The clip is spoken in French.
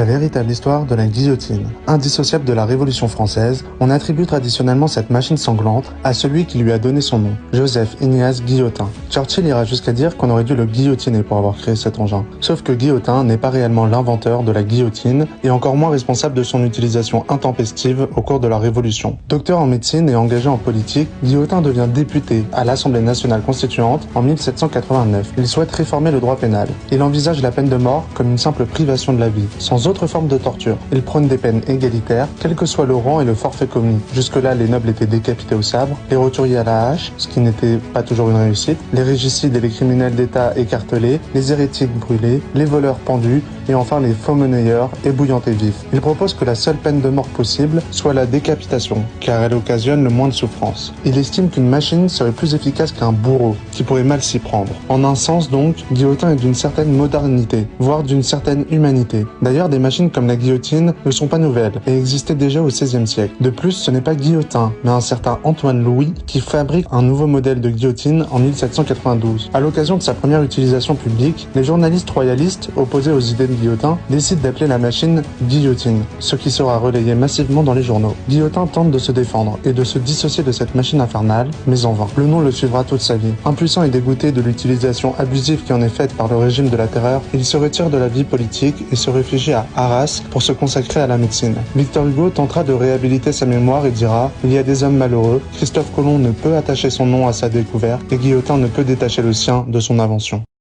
La véritable histoire de la guillotine. Indissociable de la Révolution française, on attribue traditionnellement cette machine sanglante à celui qui lui a donné son nom, Joseph Ignace Guillotin. Churchill ira jusqu'à dire qu'on aurait dû le guillotiner pour avoir créé cet engin. Sauf que Guillotin n'est pas réellement l'inventeur de la guillotine et encore moins responsable de son utilisation intempestive au cours de la Révolution. Docteur en médecine et engagé en politique, Guillotin devient député à l'Assemblée nationale constituante en 1789. Il souhaite réformer le droit pénal. Il envisage la peine de mort comme une simple privation de la vie, sans autre forme de torture. Il prône des peines égalitaires, quel que soit le rang et le forfait commis. Jusque-là, les nobles étaient décapités au sabre, les roturiers à la hache, ce qui n'était pas toujours une réussite, les régicides et les criminels d'État écartelés, les hérétiques brûlés, les voleurs pendus, et enfin les faux monnayeurs ébouillantés vifs. Il propose que la seule peine de mort possible soit la décapitation, car elle occasionne le moins de souffrance. Il estime qu'une machine serait plus efficace qu'un bourreau, qui pourrait mal s'y prendre. En un sens donc, Guillotin est d'une certaine modernité, voire d'une certaine humanité. D'ailleurs, des machines comme la guillotine ne sont pas nouvelles et existaient déjà au XVIe siècle. De plus, ce n'est pas Guillotin, mais un certain Antoine Louis qui fabrique un nouveau modèle de guillotine en 1792. À l'occasion de sa première utilisation publique, les journalistes royalistes, opposés aux idées de Guillotin, décident d'appeler la machine guillotine, ce qui sera relayé massivement dans les journaux. Guillotin tente de se défendre et de se dissocier de cette machine infernale, mais en vain. Le nom le suivra toute sa vie. Impuissant et dégoûté de l'utilisation abusive qui en est faite par le régime de la terreur, il se retire de la vie politique et se réfugie à Arras pour se consacrer à la médecine. Victor Hugo tentera de réhabiliter sa mémoire et dira « Il y a des hommes malheureux, Christophe Colomb ne peut attacher son nom à sa découverte et Guillotin ne peut détacher le sien de son invention ».